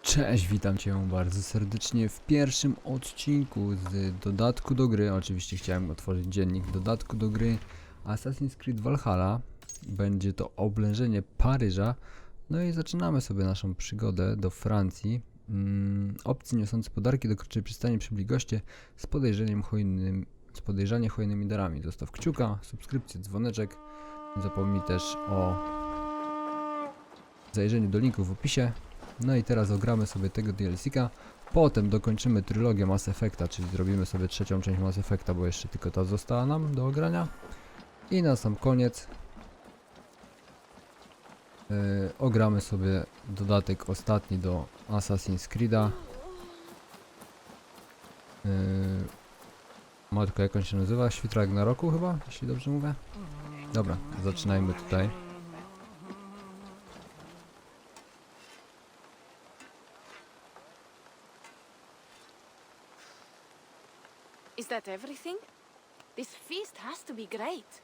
Cześć, witam Cię bardzo serdecznie w pierwszym odcinku z dodatku do gry. Oczywiście chciałem otworzyć dziennik dodatku do gry Assassin's Creed Valhalla. Będzie to Oblężenie Paryża. No i zaczynamy sobie naszą przygodę do Francji. Obcy niosący podarki dokroczyli przystani przybyli goście z podejrzanie hojnymi darami. Zostaw kciuka, subskrypcję, dzwoneczek. Nie zapomnij też o zajrzeniu do linków w opisie. No i teraz ogramy sobie tego DLC-ka, potem dokończymy trylogię Mass Effecta, czyli zrobimy sobie trzecią część Mass Effecta, bo jeszcze tylko ta została nam do ogrania. I na sam koniec ogramy sobie dodatek ostatni do Assassin's Creed'a. Matko, jak on się nazywa? Świtra Ragnaroku chyba, jeśli dobrze mówię? Dobra, zaczynajmy tutaj. Is that everything? This feast has to be great.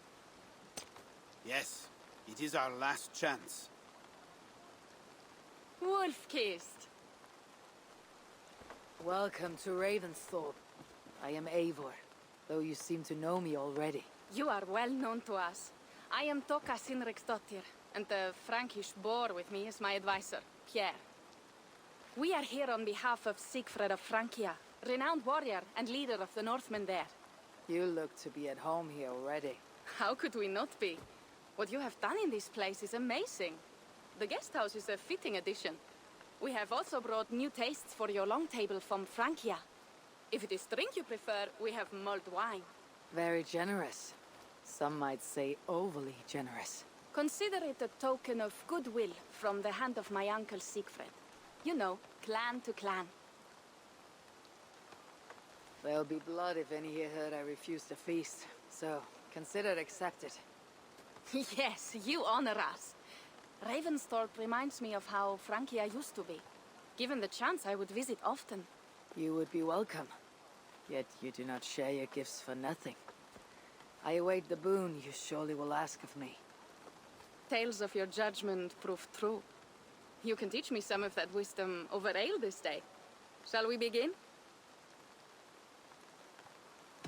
Yes, it is our last chance. Wolf-kissed. Welcome to Ravensthorpe. I am Eivor, though you seem to know me already. You are well known to us. I am Toka Sinriksdottir, and the Frankish boar with me is my advisor, Pierre. We are here on behalf of Siegfried of Francia, renowned warrior and leader of the Northmen there. You look to be at home here already. How could we not be? What you have done in this place is amazing. The guest house is a fitting addition. We have also brought new tastes for your long table from Francia. If it is drink you prefer, we have mulled wine. Very generous. Some might say overly generous. Consider it a token of goodwill from the hand of my uncle Siegfried. You know, clan to clan. There'll be blood if any here heard I refuse the feast, so consider it accepted. Yes, you honor us. Ravensthorpe reminds me of how Francia used to be. Given the chance, I would visit often. You would be welcome. Yet you do not share your gifts for nothing. I await the boon you surely will ask of me. Tales of your judgment prove true. You can teach me some of that wisdom over ale this day. Shall we begin?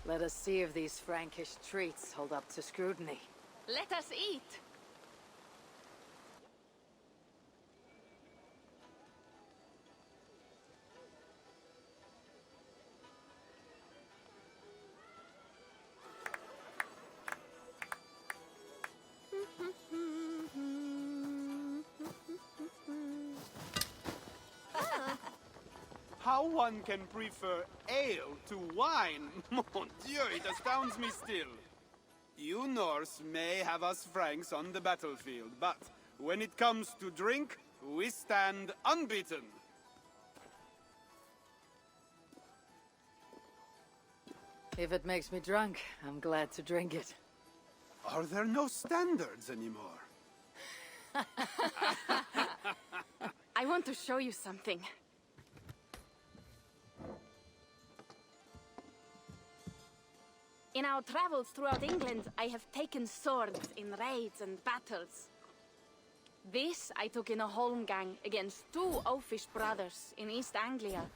Let us see if these Frankish treats hold up to scrutiny. Let us eat! How one can prefer ale to wine? Mon Dieu, it astounds me still. You Norse may have us Franks on the battlefield, but when it comes to drink, we stand unbeaten. If it makes me drunk, I'm glad to drink it. Are there no standards anymore? I want to show you something. In our travels throughout England, I have taken swords in raids and battles. This I took in a holmgang against two oafish brothers in East Anglia.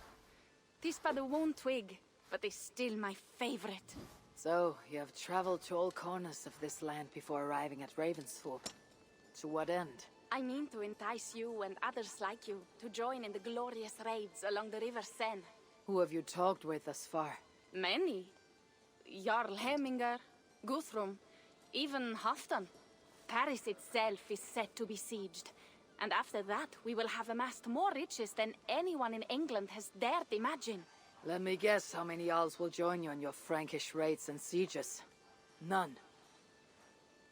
'Tis but a worn twig, but is still my favorite. So, you have traveled to all corners of this land before arriving at Ravensthorpe. To what end? I mean to entice you and others like you to join in the glorious raids along the River Seine. Who have you talked with thus far? Many. Jarl Hemminger, Guthrum, even Halfdan. Paris itself is set to be besieged, and after that we will have amassed more riches than anyone in England has dared imagine. Let me guess how many Jarls will join you on your Frankish raids and sieges. None.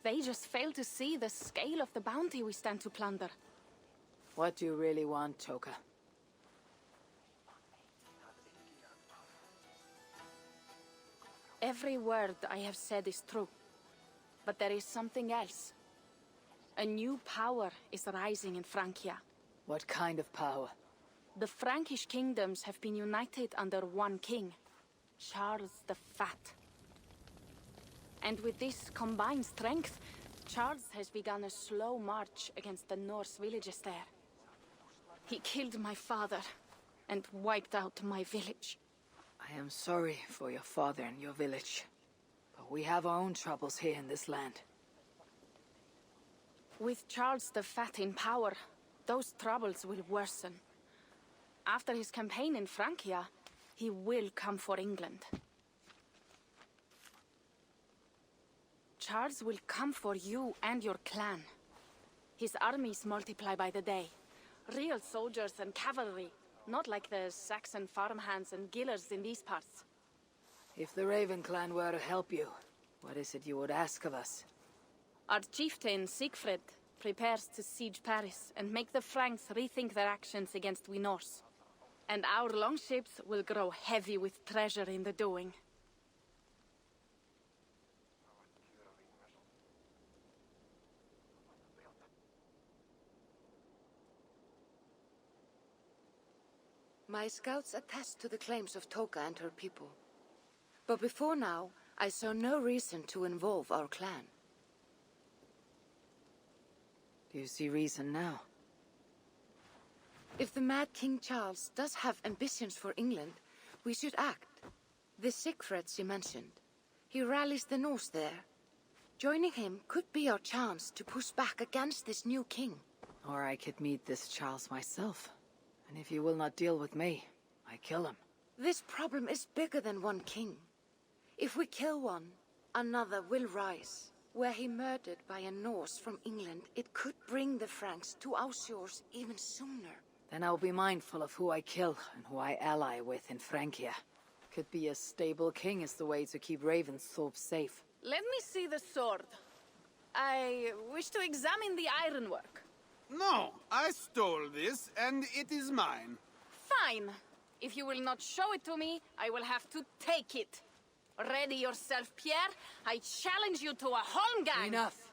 They just fail to see the scale of the bounty we stand to plunder. What do you really want, Toka? Every word I have said is true. But there is something else. A new power is rising in Francia. What kind of power? The Frankish kingdoms have been united under one king, Charles the Fat. And with this combined strength, Charles has begun a slow march against the Norse villages there. He killed my father and wiped out my village. I am sorry for your father and your village. But we have our own troubles here in this land. With Charles the Fat in power, those troubles will worsen. After his campaign in Francia, he will come for England. Charles will come for you and your clan. His armies multiply by the day. Real soldiers and cavalry, not like the Saxon farmhands and gillers in these parts. If the Raven clan were to help you, what is it you would ask of us? Our chieftain, Siegfried, prepares to siege Paris and make the Franks rethink their actions against we Norse. And our longships will grow heavy with treasure in the doing. My scouts attest to the claims of Toka and her people. But before now, I saw no reason to involve our clan. Do you see reason now? If the mad King Charles does have ambitions for England, we should act. The Siegfried she mentioned, he rallies the Norse there. Joining him could be our chance to push back against this new king. Or I could meet this Charles myself. And if he will not deal with me, I kill him. This problem is bigger than one king. If we kill one, another will rise. Were he murdered by a Norse from England, it could bring the Franks to our shores even sooner. Then I'll be mindful of who I kill and who I ally with in Francia. Could be a stable king is the way to keep Ravensthorpe safe. Let me see the sword. I wish to examine the ironwork. No, I stole this, and it is mine. Fine. If you will not show it to me, I will have to take it. Ready yourself, Pierre. I challenge you to a holmgang. Enough!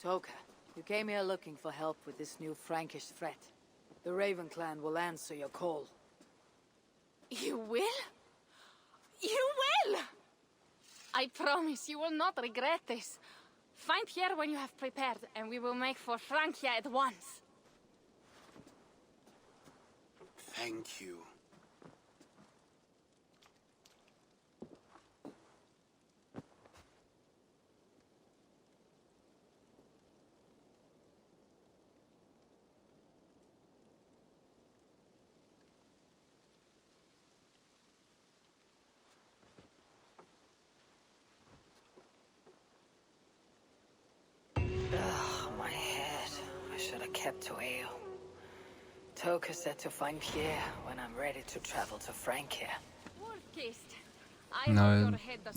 Toka, you came here looking for help with this new Frankish threat. The Raven clan will answer your call. You will? You will! I promise you will not regret this. Find Pierre when you have prepared, and we will make for Francia at once. Thank you. My head. I should have kept to ale. Toka said to find Pierre when I'm ready to travel to Francia. No,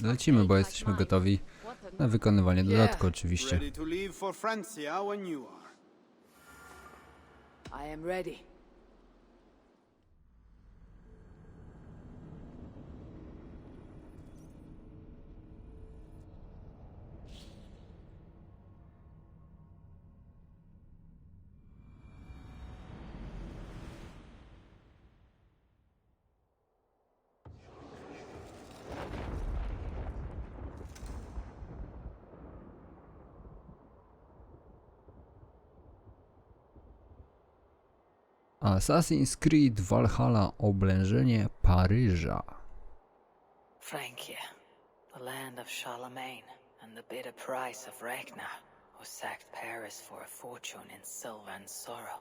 lecimy, bo jesteśmy gotowi na wykonywanie dodatku oczywiście. Ready to leave for Francia when you are. I am ready. Assassin's Creed Valhalla, Oblężenie Paryża. Francia, the land of Charlemagne, and the bitter price of Ragnar, who sacked Paris for a fortune in silver and sorrow.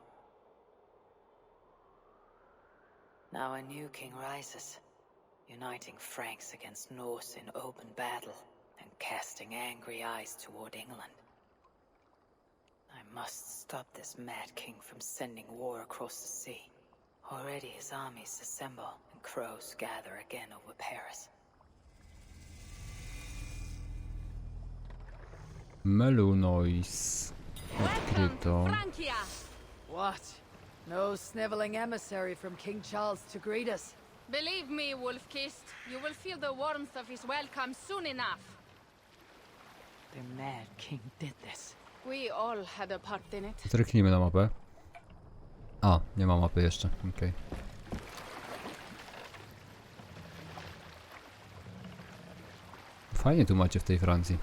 Now a new king rises, uniting Franks against Norse in open battle and casting angry eyes toward England. I must stop this mad king from sending war across the sea. Already his armies assemble and crows gather again over Paris. Melunois. Odkryto. Francia! What? No sniveling emissary from King Charles to greet us? Believe me, Wolf-Kissed, you will feel the warmth of his welcome soon enough. The mad king did this. We all had a part in it. Zerknijmy na mapę. A, nie ma mapy jeszcze, okej. Fajnie tu macie w tej Francji.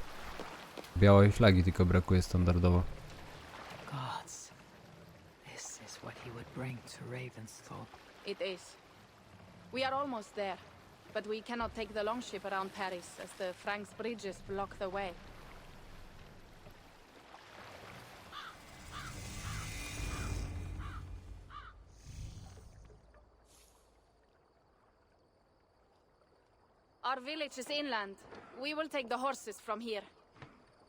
Białej flagi tylko brakuje standardowo. Gods, this is what he would bring to Ravensthorpe. It is. We are almost there, but we cannot take the longship around Paris as the Franks bridges block the way. Our village is inland. We will take the horses from here.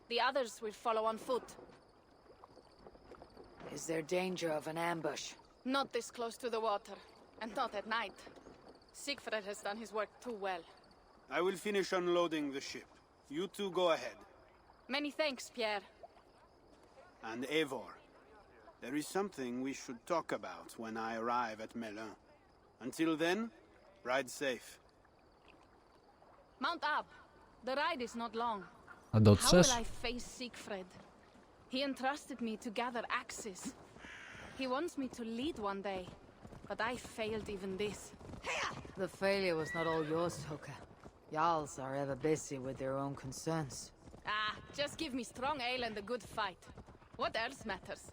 The others will follow on foot. Is there danger of an ambush? Not this close to the water, and not at night. Siegfried has done his work too well. I will finish unloading the ship. You two go ahead. Many thanks, Pierre. And Eivor, there is something we should talk about when I arrive at Melun. Until then, ride safe. Mount up. The ride is not long. A How dotrzesz? will I face Siegfried? He entrusted me to gather axes. He wants me to lead one day, but I failed even this. The failure was not all yours, Toka. Jarls are ever busy with their own concerns. Ah, just give me strong ale and a good fight. What else matters?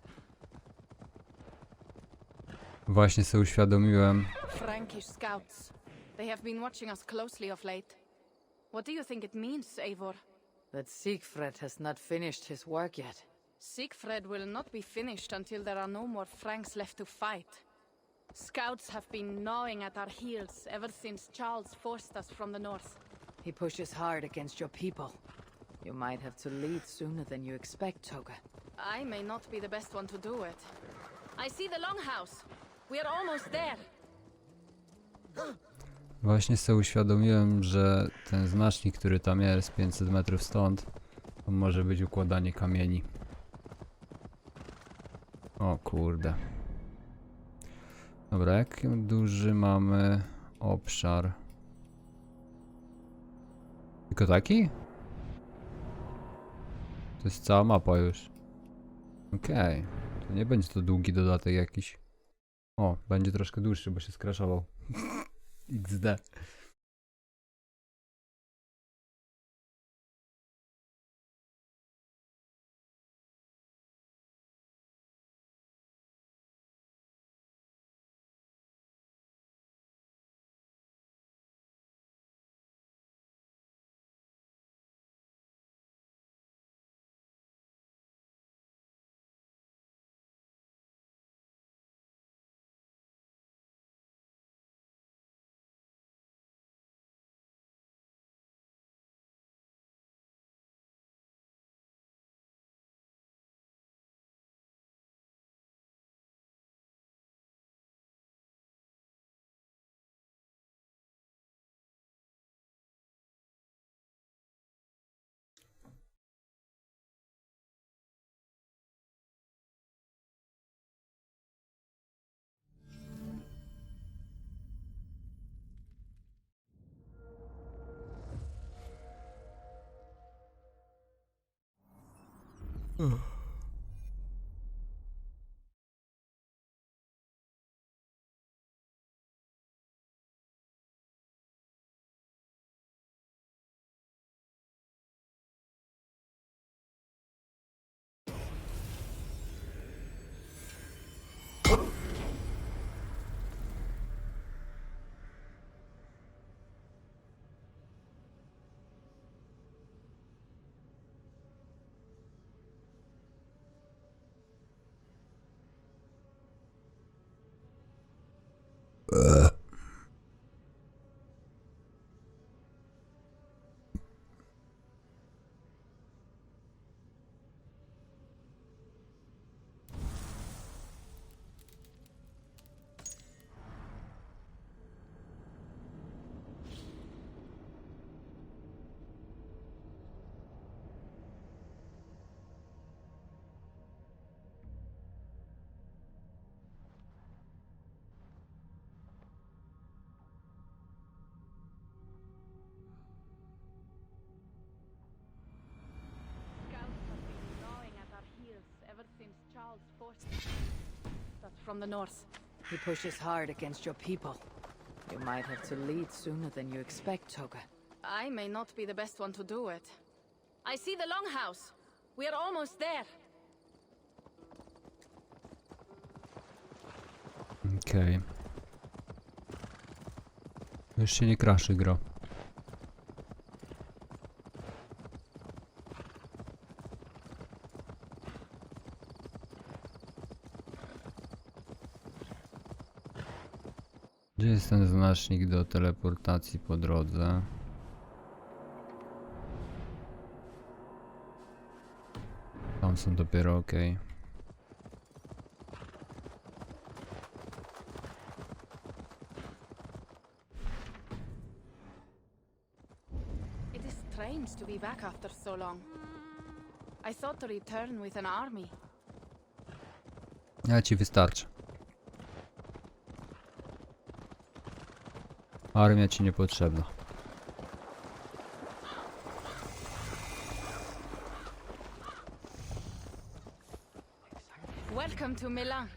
Właśnie sobie uświadomiłem. Frankish scouts. They have been watching us closely of late. What do you think it means, Eivor? That Siegfried has not finished his work yet. Siegfried will not be finished until there are no more Franks left to fight. Scouts have been gnawing at our heels ever since Charles forced us from the north. He pushes hard against your people. You might have to lead sooner than you expect, Toga. I may not be the best one to do it. I see the longhouse. We are almost there. Właśnie sobie uświadomiłem, że ten znacznik, który tam jest 500 metrów stąd, to może być układanie kamieni. O kurde. Dobra, jak duży mamy obszar? Tylko taki? To jest cała mapa już. Okej. To nie będzie to długi dodatek jakiś. O, będzie troszkę dłuższy, bo się skraszował. XD. From the north. He pushes hard against your people. You might have to lead sooner than you expect, Toga. I may not be the best one to do it. I see the longhouse. We are almost there. Okej. Już się nie kraszy gro. Gdzie jest ten znacznik do teleportacji po drodze? Tam są dopiero okej. It is strange to be back after so long. I thought to return with an army. Ja ci wystarczy. Armia ci niepotrzebna. Welcome to Milan.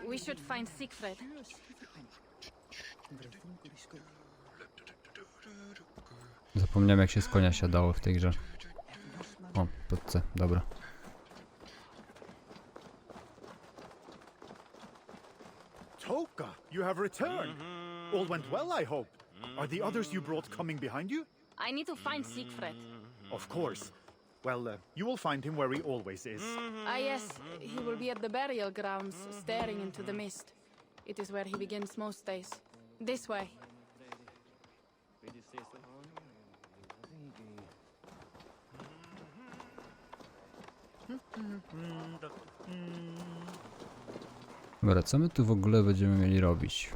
We should find Siegfried. Zapomniałem jak się z konia siadało w tej grze. O, pod C, dobra. Toka, you have returned. All went well, I hope. Are the others you brought coming behind you? I need to find Siegfried. Of course. Well, you will find him where he always is. Ah, yes, he will be at the burial grounds, staring into the mist. It is where he begins most days. This way. Dobra, co my tu w ogóle będziemy mieli robić?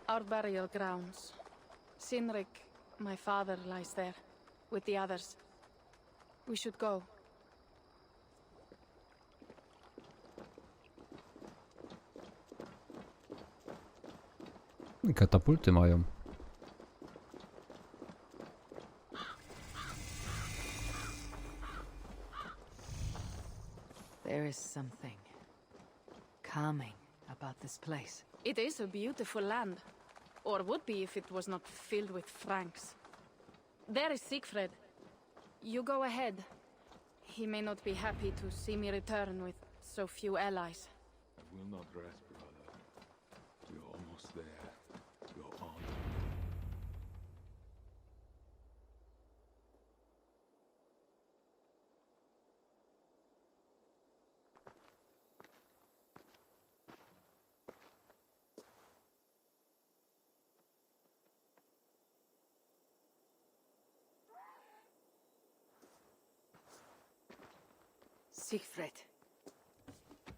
Our burial grounds. Sinrik, my father, lies there, with the others. We should go. Katapulty mają. There is something calming about this place. It is a beautiful land. Or would be if it was not filled with Franks. There is Siegfried. You go ahead. He may not be happy to see me return with so few allies. We'll not rest, brother. We're almost there. Go on. Siegfried.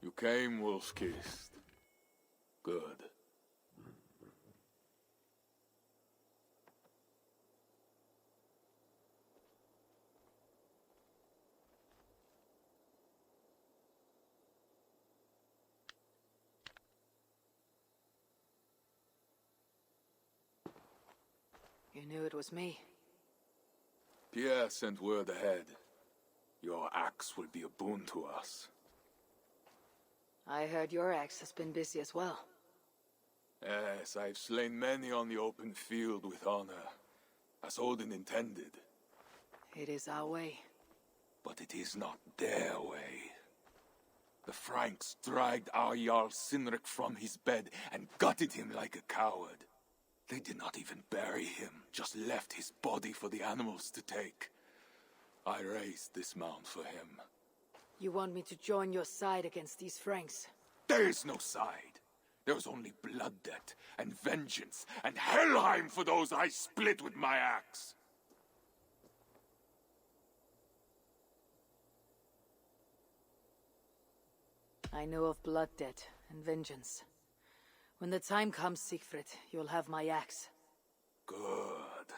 You came, wolf-kissed. Good. You knew it was me. Pierre sent word ahead. Your axe will be a boon to us. I heard your axe has been busy as well. Yes, I've slain many on the open field with honor, as Odin intended. It is our way. But it is not their way. The Franks dragged our Jarl Sinrik from his bed and gutted him like a coward. They did not even bury him, just left his body for the animals to take. I raised this mound for him. You want me to join your side against these Franks? There is no side. There is only blood debt and vengeance and Helheim for those I split with my axe. I know of blood debt and vengeance. When the time comes, Siegfried, you'll have my axe. Good.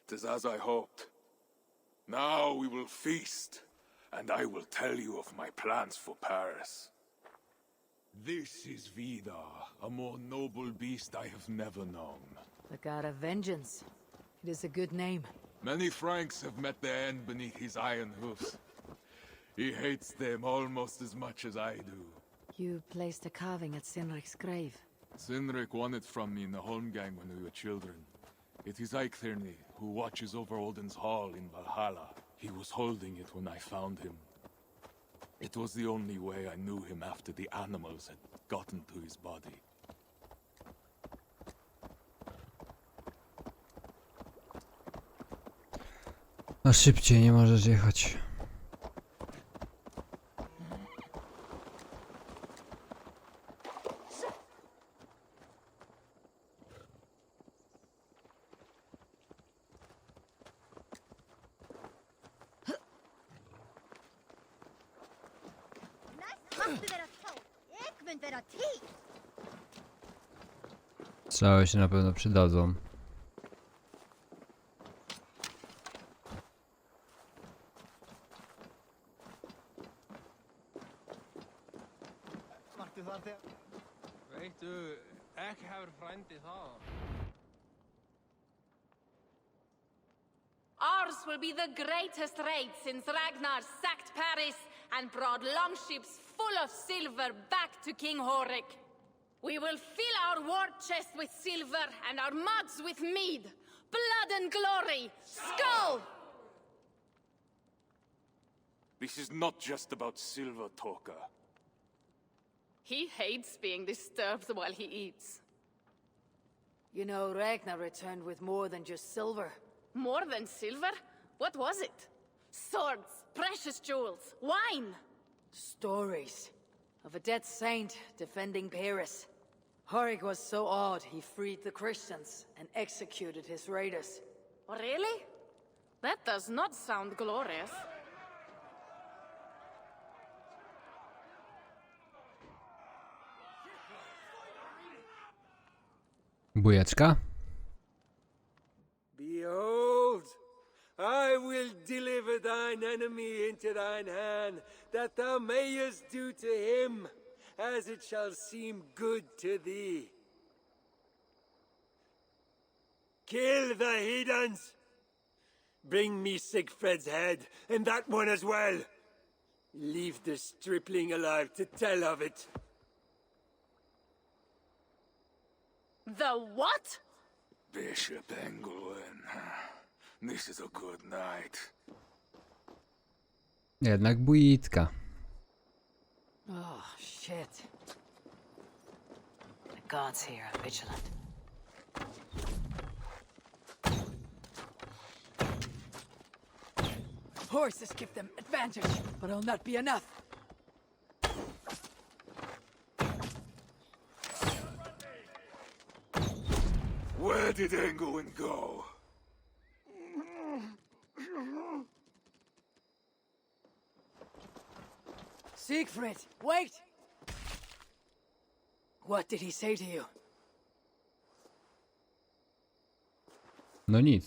'Tis as I hoped. Now we will feast, and I will tell you of my plans for Paris. This is Vidar, a more noble beast I have never known. The god of vengeance. It is a good name. Many Franks have met their end beneath his iron hoofs. He hates them almost as much as I do. You placed a carving at Sinrik's grave. Sinrik won it from me in the Holmgang when we were children. It is Eiklirni who watches over Odin's hall in Valhalla. He was holding it when I found him. It was the only way I knew him after the animals had gotten to his body. A szybciej nie możesz jechać. Strzały się na pewno przydadzą. Veitu, ekki hefur frændi það. Ours will be the greatest raid since Ragnar sacked Paris and brought longships full of silver back to King Horik. We will fill our war chest with silver and our mugs with mead. Blood and glory! Skull! This is not just about silver, Toka. He hates being disturbed while he eats. You know, Ragnar returned with more than just silver. More than silver? What was it? Swords, precious jewels, wine! Stories of a dead saint defending Paris. Horik was so awed he freed the Christians and executed his raiders. Really? That does not sound glorious. Bujeczka? Behold, I will deliver thine enemy into thine hand, that thou mayest do to him as it shall seem good to thee. Kill the heathens! Bring me Sigfred's head, and that one as well. Leave the stripling alive to tell of it. The what? Bishop Engelwin. This is a good night. Jednak bujitka. Oh, shit. The gods here are vigilant. Horses give them advantage, but it'll not be enough. Where did Engelwin go? Siegfried, wait! What did he say to you? No nic.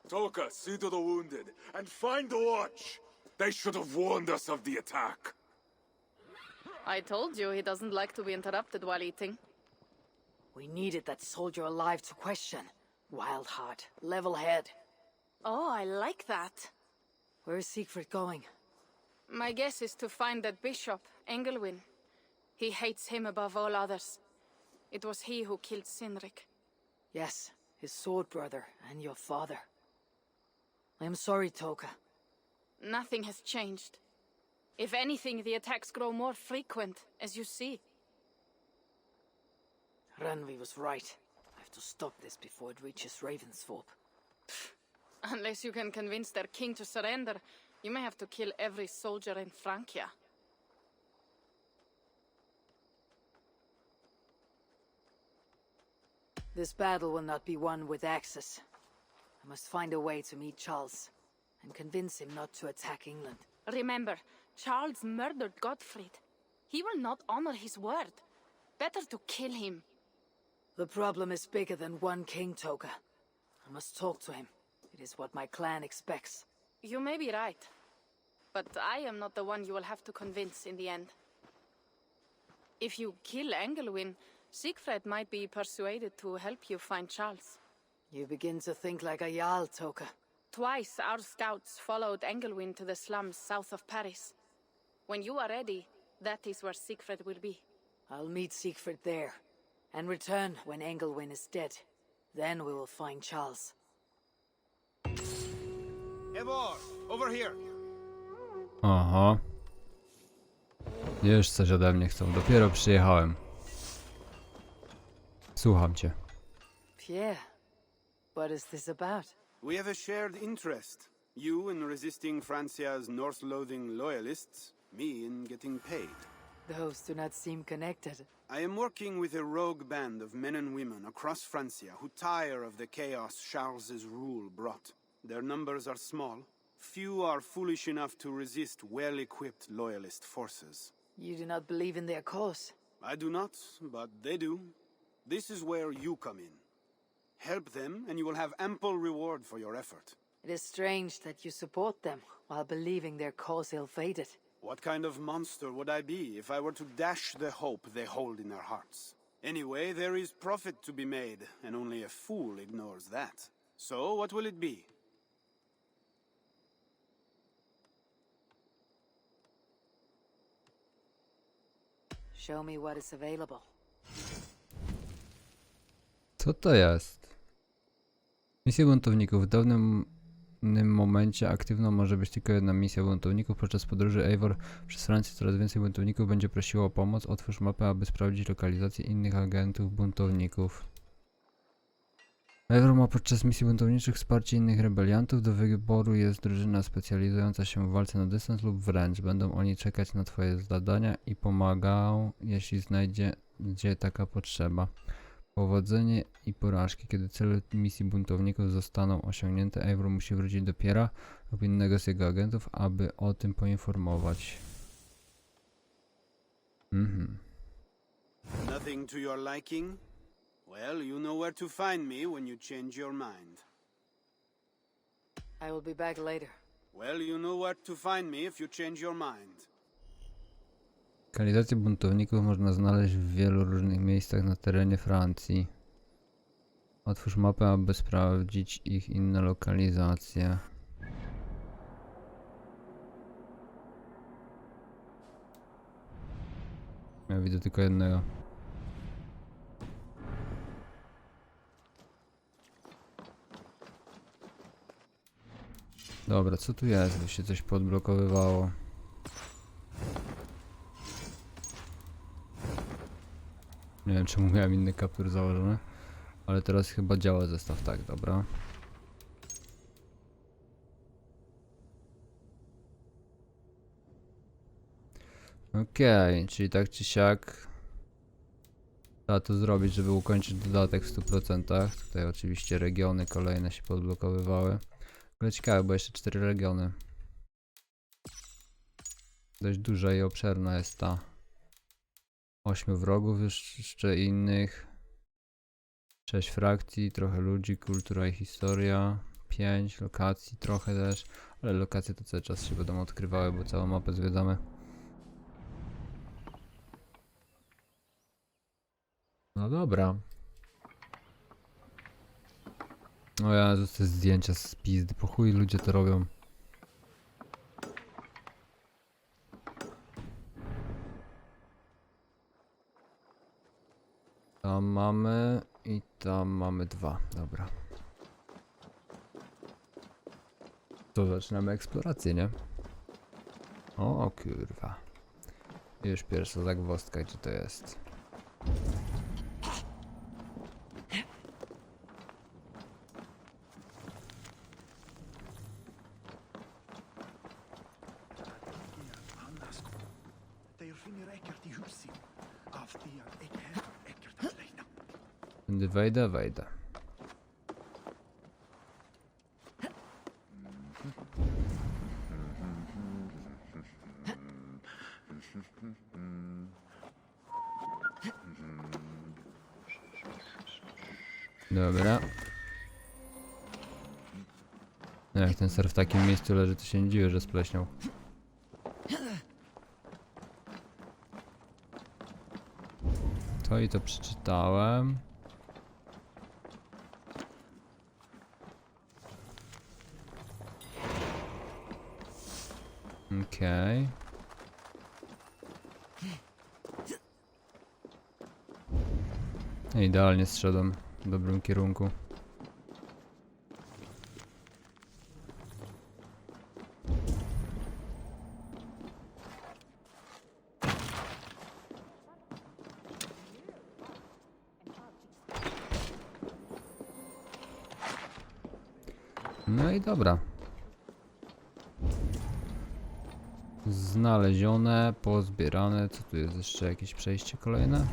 Toka, see to the wounded, and find the watch! They should have warned us of the attack. I told you he doesn't like to be interrupted while eating. We needed that soldier alive to question. Wild heart, level head. Oh, I like that. Where is Siegfried going? My guess is to find that bishop, Engelwin. He hates him above all others. It was he who killed Sinrik. Yes, his sword brother and your father. I am sorry, Toka. Nothing has changed. If anything, the attacks grow more frequent, as you see. Randvi was right. I have to stop this before it reaches Ravensthorpe. Unless you can convince their king to surrender, you may have to kill every soldier in Francia. This battle will not be won with axes. I must find a way to meet Charles, and convince him not to attack England. Remember, Charles murdered Gottfried. He will not honor his word. Better to kill him. The problem is bigger than one king, Toka. I must talk to him. It is what my clan expects. You may be right. But I am not the one you will have to convince in the end. If you kill Engelwin, Siegfried might be persuaded to help you find Charles. You begin to think like a Jarl, Toka. Twice our scouts followed Engelwin to the slums south of Paris. When you are ready, that is where Siegfried will be. I'll meet Siegfried there, and return when Engelwin is dead. Then we will find Charles. Eivor, over here. Aha. Już coś ode mnie chcą. Dopiero przyjechałem. Słucham cię. Pierre, what is this about? We have a shared interest. You in resisting Francia's North-loathing loyalists, me in getting paid. Those do not seem connected. I am working with a rogue band of men and women across Francia who tire of the chaos Charles's rule brought. Their numbers are small. Few are foolish enough to resist well-equipped loyalist forces. You do not believe in their cause? I do not, but they do. This is where you come in. Help them, and you will have ample reward for your effort. It is strange that you support them while believing their cause ill-fated. What kind of monster would I be if I were to dash the hope they hold in their hearts? Anyway, there is profit to be made, and only a fool ignores that. So, what will it be? Show me what is available. Co to jest? Misja buntowników. W dawnym momencie aktywną może być tylko jedna misja buntowników. Podczas podróży Eivor przez Francję coraz więcej buntowników będzie prosiło o pomoc. Otwórz mapę, aby sprawdzić lokalizację innych agentów buntowników. Eivor ma podczas misji buntowniczych wsparcie innych rebeliantów. Do wyboru jest drużyna specjalizująca się w walce na dystans lub wręcz. Będą oni czekać na twoje zadania i pomagał, jeśli znajdzie gdzie taka potrzeba. Powodzenie i porażki. Kiedy cele misji buntowników zostaną osiągnięte, Eivor musi wrócić do Pierre'a lub innego z jego agentów, aby o tym poinformować. Nothing to your liking? Well, you know where to find me when you change your mind. I will be back later. Well, you know where to find me if you change your mind. Lokalizacje buntowników można znaleźć w wielu różnych miejscach na terenie Francji. Otwórz mapę, aby sprawdzić ich inne lokalizacje. Ja widzę tylko jednego. Dobra, co tu jest? Bo się coś podblokowywało. Nie wiem, czemu miałem inny kaptur założony, ale teraz chyba działa zestaw, tak, dobra. Okej, czyli tak czy siak trzeba to zrobić, żeby ukończyć dodatek w 100%. Tutaj oczywiście regiony kolejne się podblokowywały. Ale ciekawe, bo jeszcze 4 regiony. Dość duża i obszerna jest ta. 8 wrogów jeszcze innych. 6 frakcji, trochę ludzi, kultura i historia. 5 lokacji, trochę też. Ale lokacje to cały czas się będą odkrywały, bo całą mapę zwiedzamy. No dobra. O Jezus, te zdjęcia z pizdy, po chuj ludzie to robią. Tam mamy i tam mamy 2, dobra. To zaczynamy eksplorację, nie? O kurwa. Już pierwsza zagwozdka, gdzie to jest. Gdy wejdę. Dobra. No jak ten ser w takim miejscu leży, to się nie dziwię, że spleśniał. To i to przeczytałem. Okej. Idealnie zszedłem w dobrym kierunku. No i dobra. Znalezione, pozbierane. Co tu jest jeszcze? Jakieś przejście kolejne?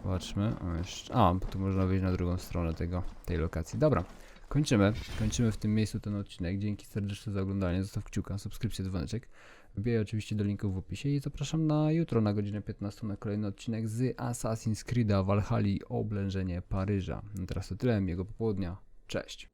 Zobaczmy. O, jeszcze. A, bo tu można wyjść na drugą stronę tej lokacji. Dobra. Kończymy w tym miejscu ten odcinek. Dzięki serdeczne za oglądanie. Zostaw kciuka, subskrypcję, dzwoneczek. Wbijaj oczywiście do linków w opisie i zapraszam na jutro na godzinę 15 na kolejny odcinek z Assassin's Creed'a Valhalla Oblężenie Paryża. No teraz to tyle. Miłego popołudnia. Cześć.